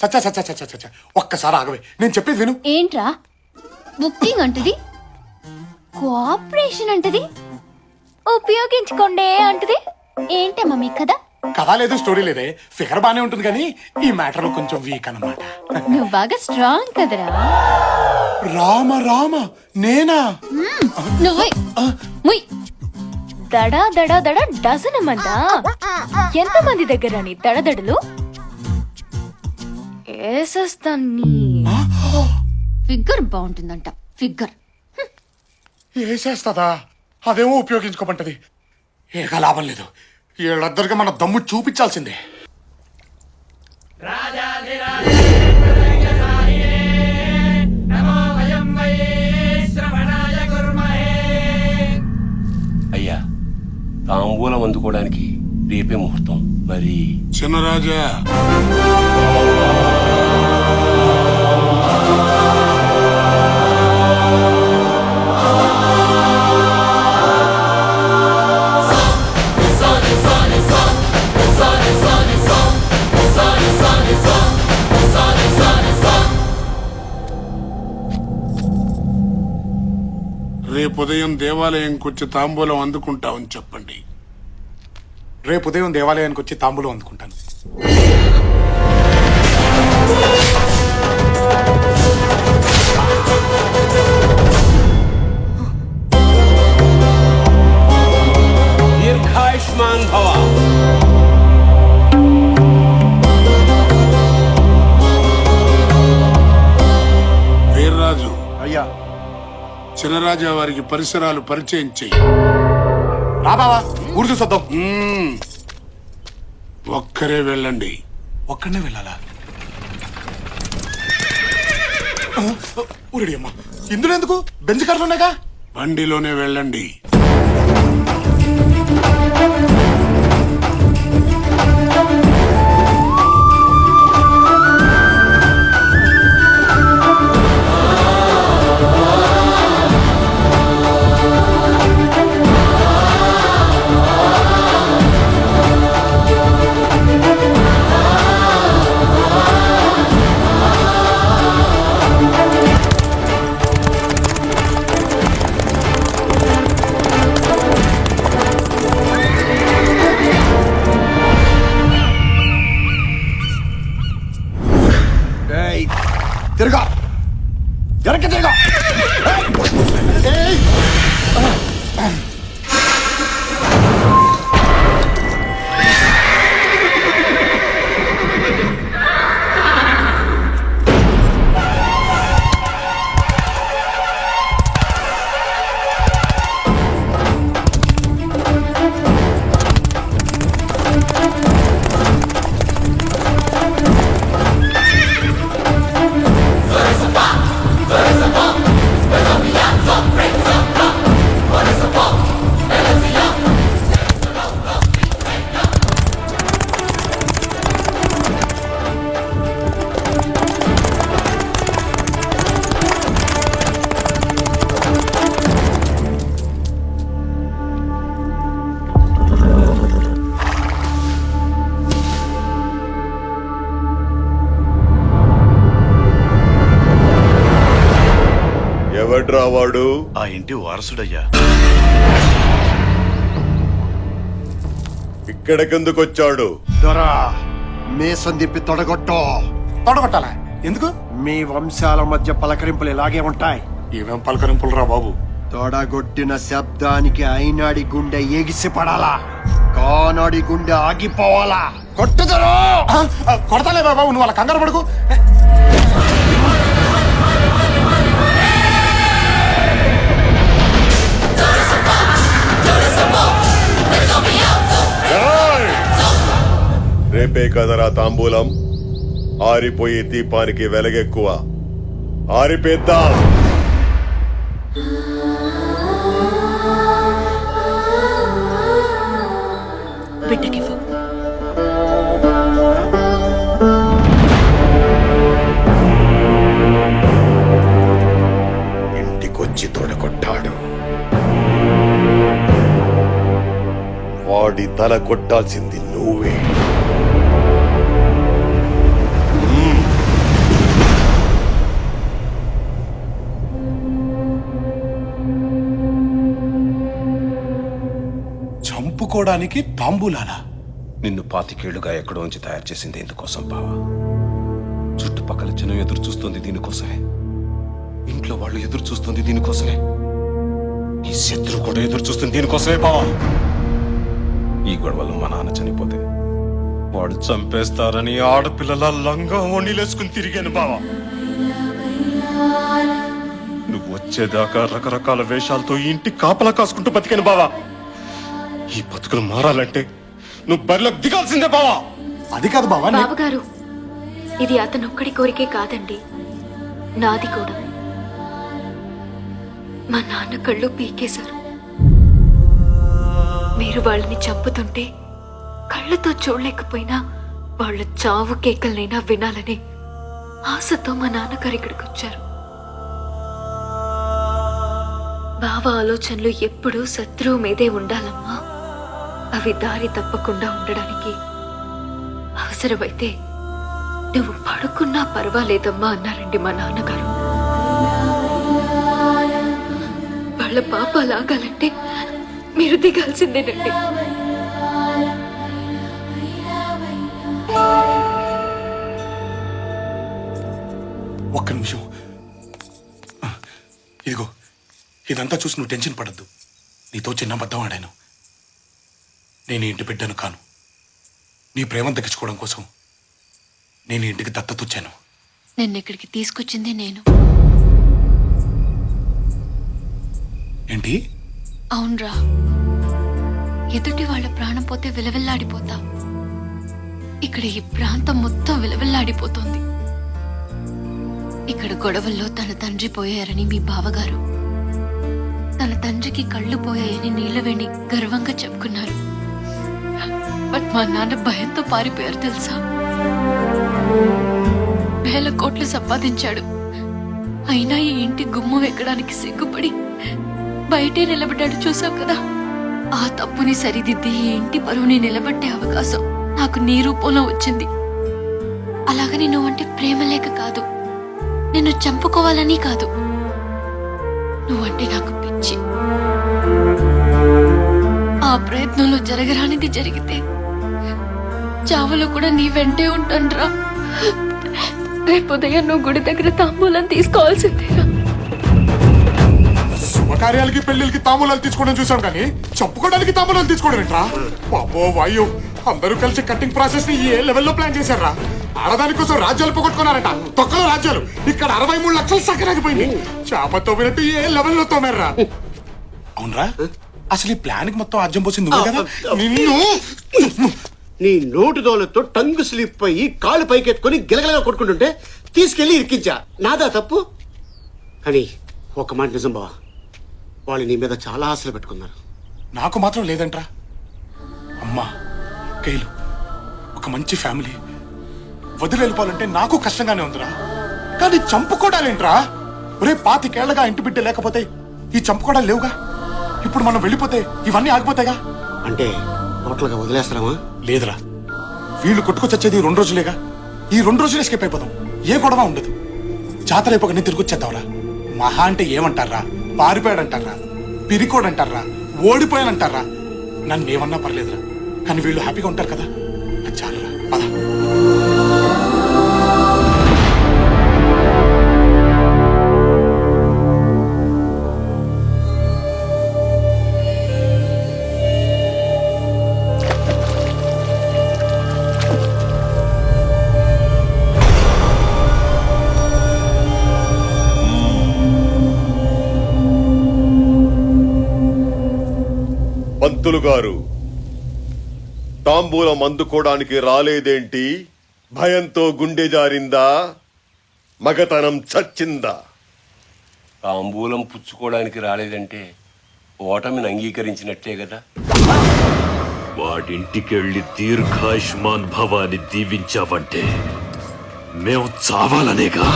సచ్చా సచ్చా సచ్చా సచ్చా ఒక్కసారి ఆగవే, నేను చెప్పేది విను. ఏంట్రా బుకింగ్ అంటది, కోఆపరేషన్ అంటది, ఉపయోగించుకోండే అంటది. ఏంటమ్మా మీ కథ? కథ లేదు, స్టోరీ లేదే. ఫిగర్ బానే ఉంటుంది కానీ ఈ మ్యాటర్ లో కొంచెం వీక్ అన్నమాట. నువ్వు బాగా స్ట్రాంగ్ కదరా. రామ రామ నేనా? నువ్వే ముయ్. దడా దడా దడా డజన్ మందా? ఎంతమంది దగ్గర నీ దడదడలు? ఏసేస్తాన్ని. Figure బాగుంటుందంట, figure. వేసేస్తుందా? అదేమో ఉపయోగించుకోమంటది. ఏక లాభం లేదు, వీళ్ళిద్దరికి మన దమ్ము చూపించాల్సిందే. అయ్యా, తాంబూలం అందుకోవడానికి రేపే ముహూర్తం. మరి చిన్నరాజా, రేపు ఉదయం దేవాలయంకి వచ్చి తాంబూలం అందుకుంటామని చెప్పండి. రేపు ఉదయం దేవాలయానికి వచ్చి తాంబూలం అందుకుంటాను. దీర్ఘాయుష్మాన్ భవ. వీర్రాజు, అయ్యా, చినరాజా వారికి పరిసరాలు పరిచయం చెయ్యి. రా బావా, ఊరు చూసొద్దాం. ఒక్కరే వెళ్ళండి. ఒక్కడనే వెళ్ళాలా? ఊరడి అమ్మా, ఇందులో ఎందుకు? బెంచ్ కార్లు ఉన్నాయిగా. బండిలోనే వెళ్ళండి. తిరగా వెనక్కి తిరగా. ఎవడ్రా వాడు? ఆ ఇంటి వారసుడయ్యా. ఇక్కడికెందుకొచ్చాడు? దొరా, మేసం తిప్పి తొడగొట్టో. తొడగొట్టాలా? ఎందుకు? మీ వంశాల మధ్య పలకరింపులు ఇలాగే ఉంటాయి. ఏమేం పలకరింపులు రా బాబు. తొడగొట్టిన శబ్దానికి అయినాడి గుండె ఎగిసి పడాలా, కానాడి గుండె ఆగిపోవాలా. కొట్టుదరో. కొడతాలే బాబు, నువ్వు అలా కంగారు పడుకు. రేపే కదరా తాంబూలం. ఆరిపోయే దీపానికి వెలగెక్కువ. ఆరిపేద్దాం. బిడ్డకివ్వు. ఇంటికొచ్చి తొడగొట్టాడు. వాడి తల కొట్టాల్సింది నువ్వే. చంపుకోవడానికి తాంబూలాలా? నిన్ను 25 ఎక్కడోంచి తయారు చేసింది ఎందుకోసం బావా? చుట్టుపక్కల జనం ఎదురు చూస్తుంది దీనికోసమే. ఇంట్లో వాళ్ళు ఎదురు చూస్తుంది దీనికోసమే. ఈ శత్రువు కూడా ఎదురు చూస్తుంది దీనికోసమే బావా. ఈ గొడవలో మా నాన్న చనిపోతే వాడు చంపేస్తారని ఆడపిల్లల లంగా వండిలేసుకుని తిరిగాను బావా. నువ్వు వచ్చేదాకా రకరకాల వేషాలతో ఈ ఇంటి కాపలా కాసుకుంటూ బతికాను బావా. ఈ బతుకులు మారాలంటే నువ్వు బరిలోకి దిగాల్సిందే బావా. అది కాదు బావా. బావగారు, ఇది అతనొక్కడి కోరికే కాదండి, నాది కూడా. మా నాన్న కళ్ళు పీకేశారు. మీరు వాళ్ళని చంపుతుంటే కళ్ళతో చూడలేకపోయినా వాళ్ళ చావు కేకలనైనా వినాలని ఆశతో మా నాన్నగారు ఇక్కడికి వచ్చారు. బావ ఆలోచనలు ఎప్పుడూ శత్రువు మీదే ఉండాలమ్మా. అవి దారి తప్పకుండా ఉండడానికి అవసరమైతే నువ్వు పడుకున్నా పర్వాలేదమ్మా అన్నారండి మా నాన్నగారు. వాళ్ళ పాపాలు ఆగాలంటే మీరు దిగాల్సిందేనండి. ఒక్క నిమిషం. ఇదిగో, ఇదంతా చూసి నువ్వు టెన్షన్ పడద్దు. నీతో చిన్న అబద్ధం ఆడాను. నేను ఇంటి బిడ్డను కాను. నీ ప్రేమ దక్కించుకోవడం కోసం నేను ఇంటికి దత్తతొచ్చాను. నిన్న ఇక్కడికి తీసుకొచ్చింది నేను. ఏంటి? అవునరా, ఎదుటి వాళ్ళ ప్రాణం పోతే విలవిల్లాడిపోతా. ఇక్కడ ఈ ప్రాంతం మొత్తం విలవిల్లాడిపోతోంది. ఇక్కడ గొడవల్లో తన తండ్రి పోయారని మీ బావగారు, తన తండ్రికి కళ్ళు పోయాయని నీళ్ళవేణి గర్వంగా చెప్పుకున్నారు. బట్ మా నాన్న భయంతో పారిపోయారు తెలుసా. వేల కోట్లు సంపాదించాడు, అయినా ఈ ఇంటి గుమ్మం ఎక్కడానికి సిగ్గుపడి బయటే నిలబడ్డాడు. చూసావు కదా, ఆ తప్పుని సరిదిద్ది ఈ ఇంటి పరువుని నిలబట్టే అవకాశం నాకు నీ రూపంలో వచ్చింది. అలాగని నువ్వంటే ప్రేమ లేక కాదు, నిన్ను చంపుకోవాలని కాదు, నువ్వంటే నాకు పిచ్చి. ఆ ప్రయత్నంలో జరగరానిది జరిగితే చావులో కూడా నీ వెంటే ఉంటానురా. రేపు ఉదయం నువ్వు గుడి దగ్గర తాంబూలం తీసుకోవాల్సిందేరా. శుభకార్యాలకి పెళ్లిళ్ళకి తాంబూలాలు తీసుకోవడం చూసాం, కానీ చంపుకోవడానికి తాంబూలాలు తీసుకోవడం ఏంట్రా? బాబో వాయు, అందరూ కలిసి కట్టింగ్ ప్రాసెస్ ని ఏ లెవెల్లో ప్లాన్ చేశారా? ఆడదాని కోసం రాజ్యాలు పోగొట్టుకున్నారట, తొక్కలో రాజ్యాలు. ఇక్కడ 63 లక్షలు సక్కరాగిపోయింది. చేపతో వినట్టు ఏ లెవెల్లో తోమారా? అవునరా, అసలు ఈ ప్లాన్ కి మొత్తం అర్జం పోసింది నువ్వే కదా. నిన్ను నీ నోటు దోలతో టంగు స్లిప్ అయ్యి కాళ్ళు పైకెత్తుకొని గిలగలగా కొట్టుకుంటుంటే తీసుకెళ్లి ఇరికించా. నాదా తప్పు? కానీ ఒక మాట నిజం బావా, వాళ్ళు నీ మీద చాలా ఆశలు పెట్టుకున్నారు. నాకు మాత్రం లేదంట్రా. అమ్మా, అక్కయ్యలు, ఒక మంచి ఫ్యామిలీ వదిలి వెళ్ళిపోవాలంటే నాకు కష్టంగానే ఉందిరా. కానీ చంపుకోవడాలేంట్రా? ఒరే, 25 ఏళ్లగా ఇంటి బిడ్డ లేకపోతే ఈ చంపుకోవడాలు లేవుగా. ఇప్పుడు మనం వెళ్ళిపోతే ఇవన్నీ ఆగిపోతాయిగా. అంటే టోటల్ గా వదిలేస్తామా? లేదురా, వీళ్ళు కొట్టుకొచ్చేది 2 రోజులేగా. ఈ 2 రోజులే ఎస్కేప్ అయిపోతాం. ఏ గొడవ ఉండదు. జాతర అయిపోగానే తిరిగి వచ్చేద్దాంరా. మహా అంటే ఏమంటారా? పారిపోయాడంటారా, పిరికోడంటారా, ఓడిపోయానంటారా? నన్ను ఏమన్నా పర్లేదురా, కానీ వీళ్ళు హ్యాపీగా ఉంటారు కదా, అది చాలరా. పద. పంతులు గారు, తాంబూలం అందుకోవడానికి రాలేదేంటి? భయంతో గుండె జారిందా? మగతనం చచ్చిందా? తాంబూలం పుచ్చుకోవడానికి రాలేదంటే ఓటమిని అంగీకరించినట్టే కదా. వాడింటికెళ్ళి దీర్ఘాయుష్మాన్ భవాని దీవించావంటే మేము చావాలనేగా.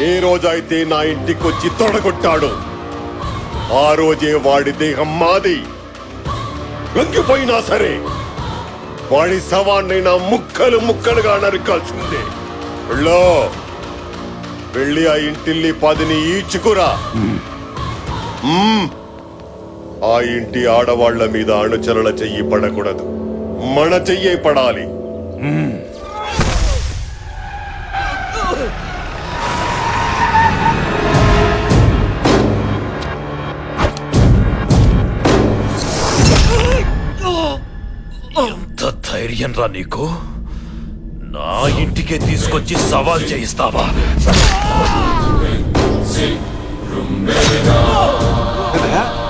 ఏ రోజైతే నా ఇంటికొచ్చి తొడగొట్టాడో ఆ రోజే వాడి దేహం మాది. లొంగిపోయినా సరే వాడి శవాన్నైనా ముక్కలు ముక్కలుగా నరకాల్సిందే. వెళ్ళి ఆ ఇంటిల్లి 10ని ఈడ్చుకురా. ఆ ఇంటి ఆడవాళ్ల మీద అణుచరణ చెయ్యి పడకూడదు, మన చెయ్యే పడాలి. ఎంత ధైర్యం రా నీకు? నా ఇంటికే తీసుకొచ్చి సవాల్ చేయిస్తావా?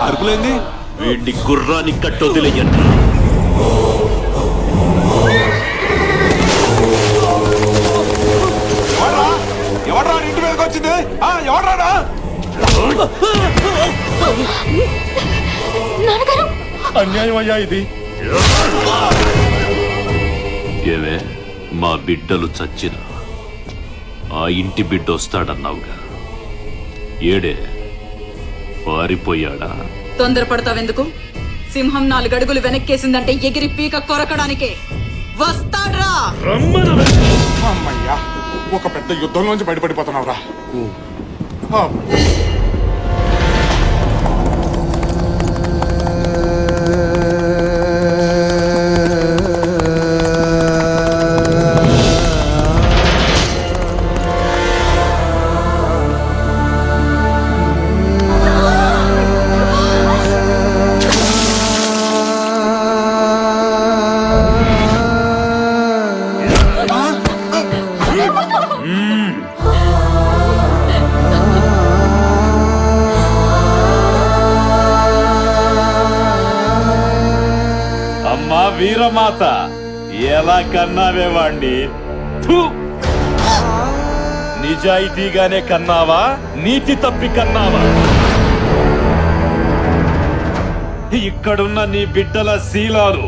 అరుపులేంది? వీడిని గుర్రాన్ని కట్టొదిలేయండి. ఎవడ్రా ఇంటి మీదకి వచ్చింది? ఎవడ్రాడా? నాన్నగారు అన్యాయం అయ్యా ఇది. ఏవే, మా బిడ్డలు చచ్చిన ఆ ఇంటి బిడ్డ వస్తాడన్నావుగా, ఏడే పారిపోయాడా? తొందరపడతావెందుకు? సింహం 4 అడుగులు వెనక్కేసిందంటే ఎగిరి పీక కొరకడానికే వస్తాడ్రా. అమ్మయ్యా, ఒక పెద్ద యుద్ధంలోంచి బయటపడిపోతున్నావురా. అమ్మా వీరమాత, ఎలా కన్నావే వాణ్ణి? నిజాయితీగానే కన్నావా, నీతి తప్పి కన్నావా? ఇక్కడున్న నీ బిడ్డల శీలాలు,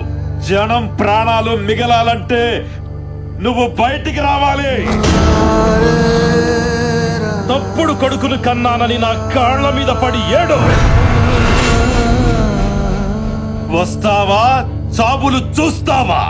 జనం ప్రాణాలు మిగలాలంటే నువ్వు బయటికి రావాలి. తప్పుడు కొడుకును కన్నానని నా కాళ్ళ మీద పడి ఏడు. వస్తావా, చాబులు చూస్తావా?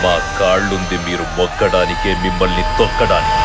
మా కాళ్ళుంది మీరు మొక్కడానికే, మిమ్మల్ని తొక్కడానికి.